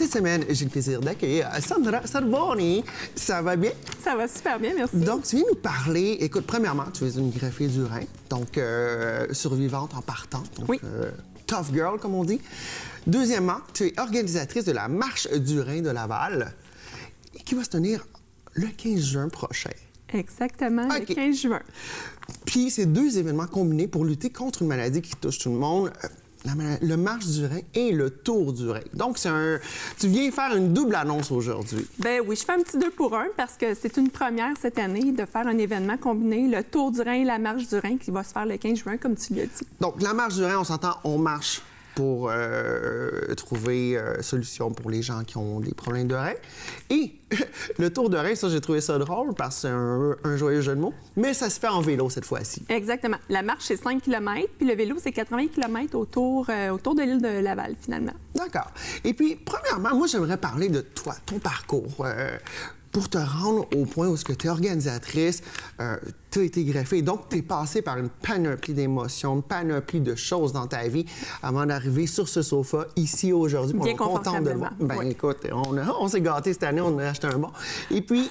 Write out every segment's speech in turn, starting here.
Cette semaine, j'ai le plaisir d'accueillir Sandra Sorboni. Ça va bien? Ça va super bien, merci. Donc, tu viens nous parler... Écoute, premièrement, tu es une greffée du rein, donc survivante en partant. Donc, oui. Tough girl, comme on dit. Deuxièmement, tu es organisatrice de la Marche du Rein de Laval, qui va se tenir le 15 juin prochain. Exactement, le 15 juin. Puis, c'est deux événements combinés pour lutter contre une maladie qui touche tout le monde. Le Marche du Rein et le Tour du Rein. Donc, tu viens faire une double annonce aujourd'hui. Ben oui, je fais un petit 2 pour 1 parce que c'est une première cette année de faire un événement combiné, le Tour du Rein et la Marche du Rein qui va se faire le 15 juin, comme tu l'as dit. Donc, la Marche du Rein, on s'entend, on marche pour trouver solution pour les gens qui ont des problèmes de rein. Et le Tour de Rein, ça, j'ai trouvé ça drôle parce que c'est un joyeux jeu de mots, mais ça se fait en vélo cette fois-ci. Exactement. La marche, c'est 5 km, puis le vélo, c'est 80 km autour de l'île de Laval, finalement. D'accord. Et puis, premièrement, moi, j'aimerais parler de toi, ton parcours. Pour te rendre au point où tu es organisatrice, tu as été greffée. Donc, tu es passée par une panoplie d'émotions, une panoplie de choses dans ta vie avant d'arriver sur ce sofa ici aujourd'hui. Bien confortablement. Ben oui. Écoute, on s'est gâtés cette année, on a acheté un bon. Et puis,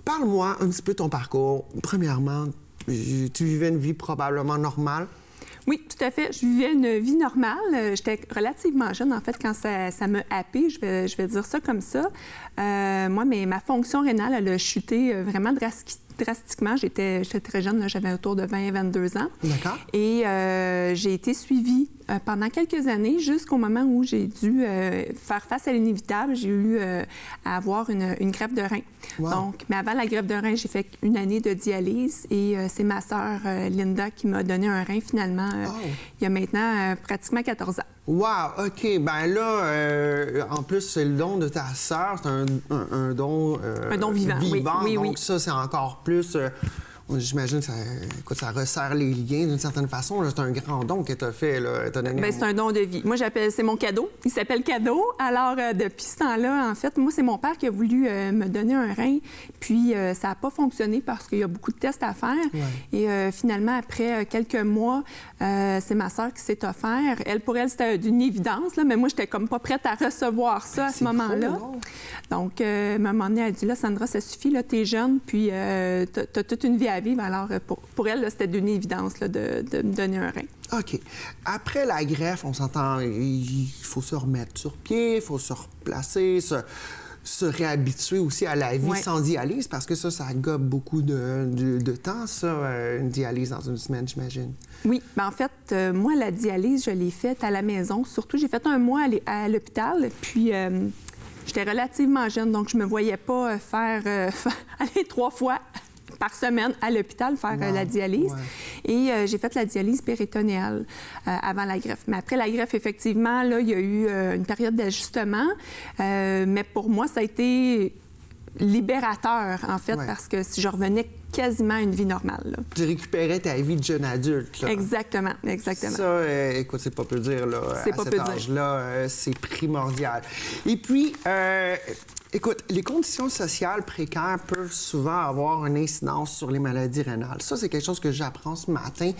parle-moi un petit peu de ton parcours. Premièrement, tu vivais une vie probablement normale. Oui, tout à fait. Je vivais une vie normale. J'étais relativement jeune, en fait, quand ça m'a happée. Je vais dire ça comme ça. Moi, ma fonction rénale, elle a chuté vraiment drastiquement. J'étais très jeune, j'avais autour de 20-22 ans. D'accord. Et j'ai été suivie pendant quelques années, jusqu'au moment où j'ai dû faire face à l'inévitable. J'ai eu à avoir une greffe de rein. Wow. Donc, mais avant la greffe de rein, j'ai fait une année de dialyse et c'est ma sœur Linda qui m'a donné un rein finalement il y a maintenant pratiquement 14 ans. Wow! OK. Ben là, en plus, c'est le don de ta sœur. C'est un don... un don vivant, oui. Donc ça, c'est encore plus... J'imagine que ça resserre les liens d'une certaine façon. C'est un grand don que tu as fait. Bien, c'est un don de vie. Moi, c'est mon cadeau. Il s'appelle cadeau. Alors, depuis ce temps-là, en fait, moi, c'est mon père qui a voulu me donner un rein. Puis, ça n'a pas fonctionné parce qu'il y a beaucoup de tests à faire. Ouais. Et finalement, après quelques mois, c'est ma sœur qui s'est offert. Pour elle, c'était d'une évidence, là, mais moi, j'étais comme pas prête à recevoir ça à ce moment-là. Donc, à un moment donné, elle a dit, là, Sandra, ça suffit, là, t'es jeune, puis t'as toute une vie à vivre. Alors, pour elle, c'était d'une évidence là, de me donner un rein. OK. Après la greffe, on s'entend, il faut se remettre sur pied, il faut se replacer, se réhabituer aussi à la vie sans dialyse, parce que ça gobe beaucoup de temps, ça, une dialyse dans une semaine, j'imagine. Oui. Bien, en fait, moi, la dialyse, je l'ai faite à la maison. Surtout, j'ai fait un mois à l'hôpital, puis... j'étais relativement jeune, donc je me voyais pas aller 3 fois par semaine à l'hôpital faire la dialyse. Ouais. Et j'ai fait la dialyse péritonéale avant la greffe. Mais après la greffe, effectivement, là, il y a eu une période d'ajustement. Mais pour moi, ça a été libérateur, en fait, parce que si je revenais quasiment à une vie normale. Là. Tu récupérais ta vie de jeune adulte. Là. Exactement, exactement. Ça, écoute, c'est pas peu dire, là, à cet âge-là, c'est primordial. Et puis, écoute, les conditions sociales précaires peuvent souvent avoir une incidence sur les maladies rénales. Ça, c'est quelque chose que j'apprends ce matin.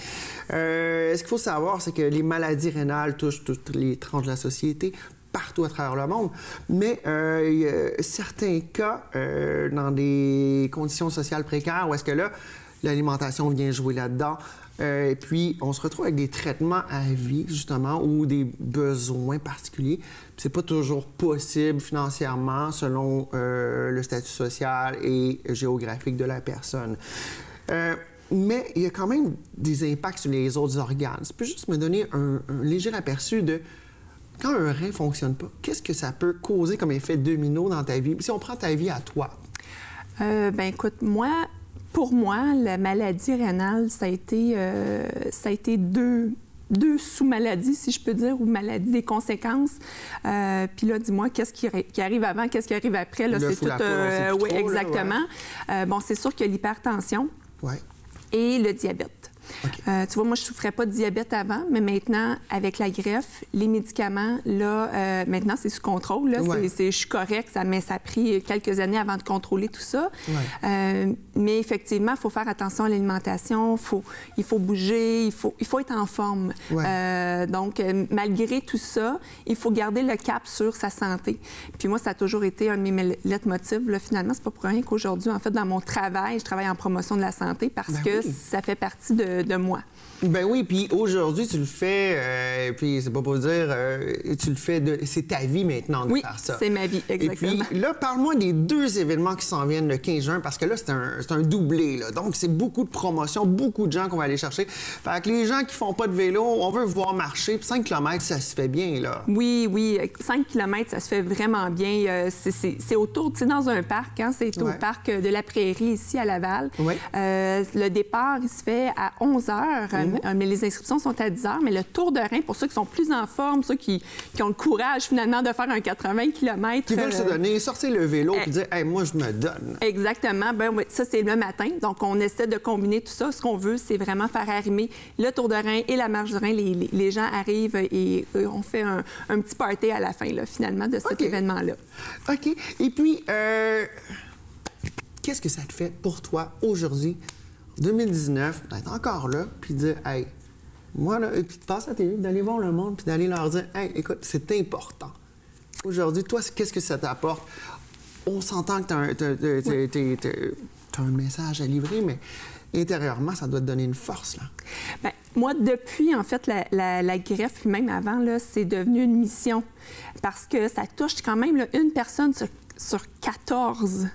Ce qu'il faut savoir, c'est que les maladies rénales touchent toutes les tranches de la société, partout à travers le monde. Mais il y a certains cas dans des conditions sociales précaires où est-ce que là, l'alimentation vient jouer là-dedans. Et puis, on se retrouve avec des traitements à vie, justement, ou des besoins particuliers. C'est pas toujours possible financièrement selon le statut social et géographique de la personne. Mais il y a quand même des impacts sur les autres organes. Tu peux juste me donner un léger aperçu de quand un rein ne fonctionne pas, qu'est-ce que ça peut causer comme effet domino dans ta vie? Si on prend ta vie à toi. Bien, écoute, pour moi, la maladie rénale, ça a été deux sous-maladies, si je peux dire, ou maladies des conséquences. Puis là, dis-moi, qu'est-ce qui arrive avant, qu'est-ce qui arrive après? Là, c'est tout. Oui, exactement. Bon, c'est sûr qu'il y a l'hypertension et le diabète. Okay. Tu vois, moi, je ne souffrais pas de diabète avant, mais maintenant, avec la greffe, les médicaments, là, maintenant, c'est sous contrôle. Là, ouais. je suis correcte, mais ça a pris quelques années avant de contrôler tout ça. Ouais. Mais effectivement, il faut faire attention à l'alimentation, il faut bouger, il faut être en forme. Ouais. Donc, malgré tout ça, il faut garder le cap sur sa santé. Puis moi, ça a toujours été un de mes leitmotifs. Là, finalement, c'est pas pour rien qu'aujourd'hui, en fait, dans mon travail, je travaille en promotion de la santé parce que ça fait partie de moi. Ben oui, puis aujourd'hui, tu le fais, puis c'est pas pour dire, tu le fais, c'est ta vie maintenant de faire ça. Oui, c'est ma vie, exactement. Et puis là, parle-moi des 2 événements qui s'en viennent le 15 juin, parce que là, c'est un doublé, là. Donc, c'est beaucoup de promotions, beaucoup de gens qu'on va aller chercher. Fait que les gens qui font pas de vélo, on veut voir marcher, puis 5 km, ça se fait bien, là. Oui, 5 km, ça se fait vraiment bien. C'est autour, tu sais, dans un parc, hein, c'est au parc de la Prairie, ici, à Laval. Ouais. Le départ, il se fait à 11 h. Mais les inscriptions sont à 10 h. Mais le Tour de Rhin, pour ceux qui sont plus en forme, ceux qui ont le courage finalement de faire un 80 km. Qui veulent se donner, sortir le vélo et dire hey, moi, je me donne. Exactement. Ben oui, ça, c'est le matin. Donc, on essaie de combiner tout ça. Ce qu'on veut, c'est vraiment faire arrimer le Tour de Rhin et la marche du Rhin. Les gens arrivent et on fait un petit party à la fin, là, finalement, de cet événement-là. OK. Et puis, qu'est-ce que ça te fait pour toi aujourd'hui, 2019, d'être encore là, puis de dire, hey, moi, là, puis de passer à la télé, d'aller voir le monde, puis d'aller leur dire, hey, écoute, c'est important. Aujourd'hui, toi, qu'est-ce que ça t'apporte? On s'entend que tu as un message à livrer, mais intérieurement, ça doit te donner une force, là. Bien, moi, depuis, en fait, la greffe, même avant, là, c'est devenu une mission. Parce que ça touche quand même là, une personne sur 14.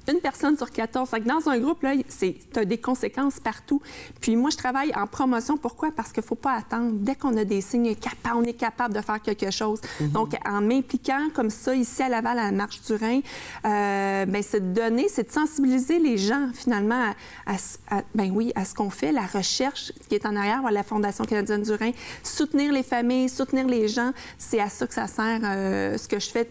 Une personne sur 14. Fait que dans un groupe, tu as des conséquences partout. Puis moi, je travaille en promotion. Pourquoi? Parce qu'il ne faut pas attendre. Dès qu'on a des signes, on est capable de faire quelque chose. Donc, en m'impliquant comme ça, ici à Laval, à la Marche du Rhin, c'est de sensibiliser les gens, finalement, à ce qu'on fait, la recherche qui est en arrière, la Fondation canadienne du Rhin, soutenir les familles, soutenir les gens. C'est à ça que ça sert, ce que je fais.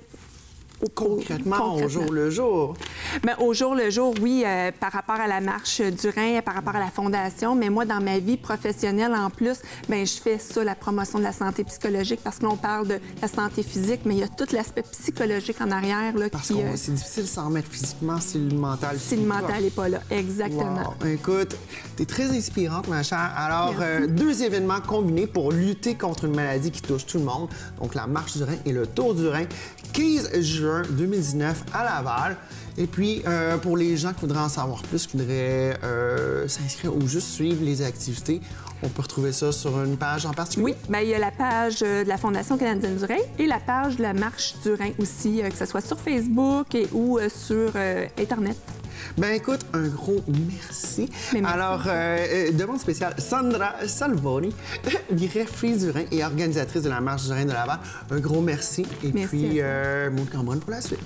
Concrètement, au jour le jour. Bien, au jour le jour, oui, par rapport à la marche du Rhin, par rapport à la Fondation, mais moi, dans ma vie professionnelle, en plus, bien, je fais ça, la promotion de la santé psychologique, parce que là, on parle de la santé physique, mais il y a tout l'aspect psychologique en arrière. Là, parce que c'est difficile de s'en remettre physiquement si le mental... Si le mental n'est pas là, exactement. Wow. Écoute, tu es très inspirante, ma chère. Alors, 2 événements combinés pour lutter contre une maladie qui touche tout le monde, donc la Marche du Rhin et le Tour du Rhin, 15 juin 2019 à Laval. Et puis, pour les gens qui voudraient en savoir plus, qui voudraient s'inscrire ou juste suivre les activités, on peut retrouver ça sur une page en particulier? Oui, bien, il y a la page de la Fondation canadienne du Rhin et la page de la Marche du Rhin aussi, que ce soit sur Facebook ou sur Internet. Ben écoute, un gros merci. Alors, demande spéciale, Sandra Salvoni, greffier du Rhin et organisatrice de la Marche du Rhin de Laval. Un gros merci. Et puis, Maud Cambronne pour la suite.